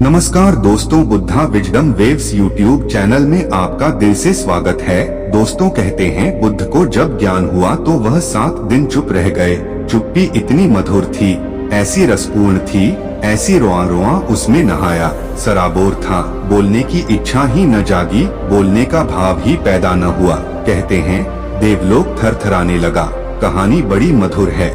नमस्कार दोस्तों, Buddha wisdom waves YouTube channel में आपका दिल से स्वागत है। दोस्तों, कहते हैं बुद्ध को जब ज्ञान हुआ तो वह 7 दिन चुप रह गए। चुप्पी इतनी मधुर थी, ऐसी रसपूर्ण थी, ऐसी रोआ रोआ उसमें नहाया। सराबोर था, बोलने की इच्छा ही न जागी, बोलने का भाव ही पैदा न हुआ। कहते हैं देवलोक थरथराने लगा। कहानी बड़ी मधुर है।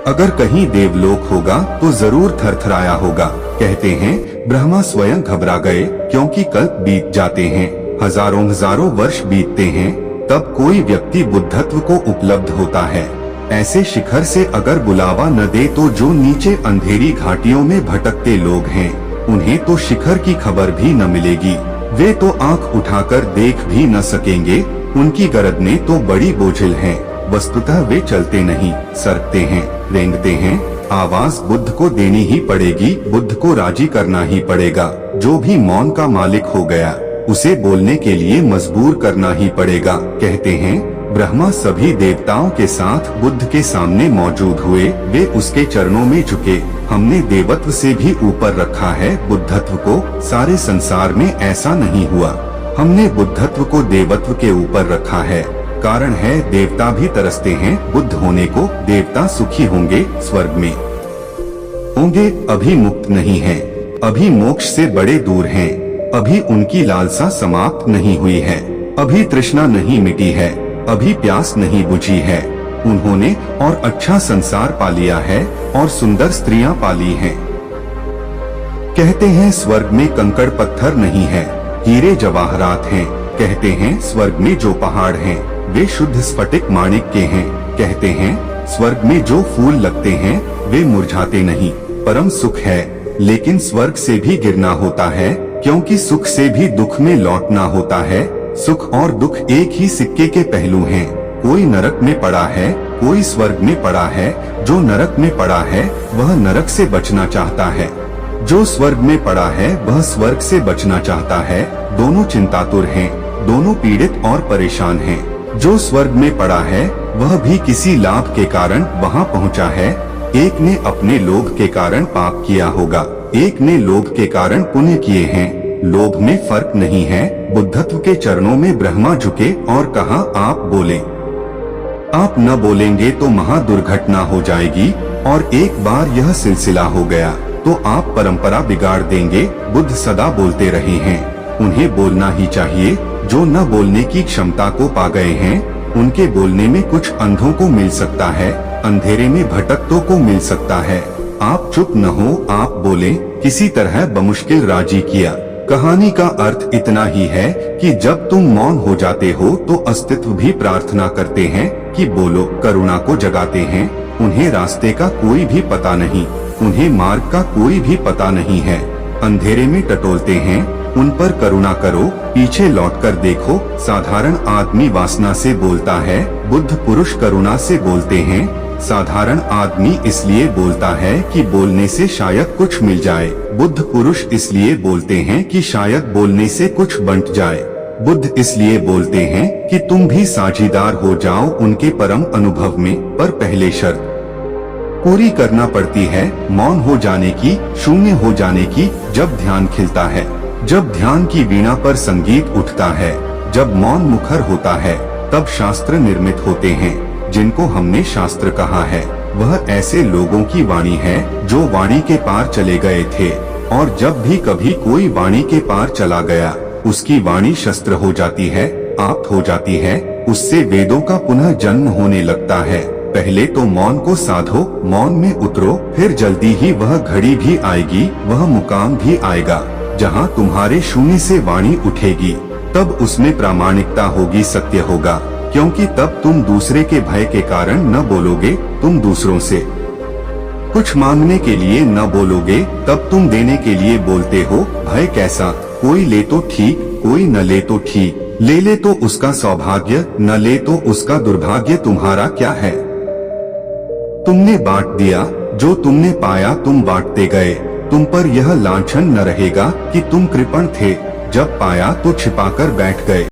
अगर कहीं देवलोक होगा तो जरूर थरथराया होगा। कहते हैं ब्रह्मा स्वयं घबरा गए, क्योंकि कल्प बीत जाते हैं, हजारों वर्ष बीतते हैं, तब कोई व्यक्ति बुद्धत्व को उपलब्ध होता है। ऐसे शिखर से अगर बुलावा न दे तो जो नीचे अंधेरी घाटियों में भटकते लोग हैं, उन्हें तो शिखर की खबर भी न मिलेगी। वे तो आंख उठाकर देख भी न सकेंगे। उनकी गरदनें तो बड़ी बोझिल हैं। वस्तुतः वे चलते नहीं, सरकते हैं, रेंगते हैं। आवाज बुद्ध को देनी ही पड़ेगी, बुद्ध को राजी करना ही पड़ेगा। जो भी मौन का मालिक हो गया, उसे बोलने के लिए मजबूर करना ही पड़ेगा। कहते हैं ब्रह्मा सभी देवताओं के साथ बुद्ध के सामने मौजूद हुए। वे उसके चरणों में झुके। हमने देवत्व से भी ऊपर रखा है बुद्धत्व को। सारे संसार में ऐसा नहीं हुआ। हमने बुद्धत्व को देवत्व के ऊपर रखा है। कारण है देवता भी तरसते हैं बुद्ध होने को। देवता सुखी होंगे, स्वर्ग में होंगे, अभी मुक्त नहीं हैं, अभी मोक्ष से बड़े दूर हैं, अभी उनकी लालसा समाप्त नहीं हुई है, अभी तृष्णा नहीं मिटी है, अभी प्यास नहीं बुझी है। उन्होंने और अच्छा संसार पा लिया है और सुंदर स्त्रियां पाली हैं। कहते हैं स्वर्ग में कंकड़ पत्थर नहीं है, हीरे जवाहरात हैं। कहते हैं स्वर्ग में जो पहाड़ हैं, वे शुद्ध स्फटिक माणिक के हैं। कहते हैं स्वर्ग में जो फूल लगते हैं, वे मुरझाते नहीं। परम सुख है, लेकिन स्वर्ग से भी गिरना होता है, क्योंकि सुख से भी दुख में लौटना होता है। सुख और दुख एक ही सिक्के के पहलू हैं। कोई नरक में पड़ा है, कोई स्वर्ग में पड़ा है। जो नरक में पड़ा है वह नरक से बचना चाहता है, जो स्वर्ग में पड़ा है वह स्वर्ग से बचना चाहता है। दोनों चिंतातुर हैं, दोनों पीड़ित और परेशान हैं। जो स्वर्ग में पड़ा है वह भी किसी लाभ के कारण वहां पहुंचा है। एक ने अपने लोभ के कारण पाप किया होगा, एक ने लोभ के कारण पुण्य किए हैं। लोभ में फर्क नहीं है। बुद्धत्व के चरणों में ब्रह्मा झुके और कहा आप बोले। आप न बोलेंगे तो महा दुर्घटना हो जाएगी, और एक बार यह सिलसिला हो गया तो आप परंपरा बिगाड़ देंगे। बुद्ध सदा बोलते रहे हैं, उन्हें बोलना ही चाहिए। जो न बोलने की क्षमता को पा गए हैं, उनके बोलने में कुछ अंधों को मिल सकता है, अंधेरे में भटकतों को मिल सकता है। आप चुप न हो, आप बोले। किसी तरह बमुश्किल राजी किया। कहानी का अर्थ इतना ही है कि जब तुम मौन हो जाते हो तो अस्तित्व भी प्रार्थना करते हैं कि बोलो। करुणा को जगाते हैं। उन्हें रास्ते का कोई भी पता नहीं, उन्हें मार्ग का कोई भी पता नहीं है। अंधेरे में टटोलते हैं, उन पर करुणा करो। पीछे लौटकर देखो। साधारण आदमी वासना से बोलता है, बुद्ध पुरुष करुणा से बोलते हैं। साधारण आदमी इसलिए बोलता है कि बोलने से शायद कुछ मिल जाए। बुद्ध पुरुष इसलिए बोलते हैं कि शायद बोलने से कुछ बंट जाए। बुद्ध इसलिए बोलते हैं कि तुम भी साझीदार हो जाओ उनके परम अनुभव में। पर पहले शर्त पूरी करना पड़ती है, मौन हो जाने की, शून्य हो जाने की। जब ध्यान खिलता है, जब ध्यान की वीणा पर संगीत उठता है, जब मौन मुखर होता है, तब शास्त्र निर्मित होते हैं। जिनको हमने शास्त्र कहा है वह ऐसे लोगों की वाणी है जो वाणी के पार चले गए थे, और जब भी कभी कोई वाणी के पार चला गया, उसकी वाणी शस्त्र हो जाती है, आप्त हो जाती है। उससे वेदों का पुनः जन्म होने लगता है। पहले तो मौन को साधो, मौन में उतरो, फिर जल्दी ही वह घड़ी भी आएगी, वह मुकाम भी आएगा जहाँ तुम्हारे शून्य से वाणी उठेगी। तब उसमें प्रामाणिकता होगी, सत्य होगा, क्योंकि तब तुम दूसरे के भय के कारण न बोलोगे, तुम दूसरों से कुछ मांगने के लिए न बोलोगे, तब तुम देने के लिए बोलते हो। भय कैसा? कोई ले तो ठीक, कोई न ले तो ठीक। ले ले तो उसका सौभाग्य, न ले तो उसका दुर्भाग्य। तुम्हारा क्या है? तुमने बांट दिया, जो तुमने पाया तुम बांटते गए। तुम पर यह लांछन न रहेगा कि तुम कृपण थे, जब पाया तो छिपाकर बैठ गए।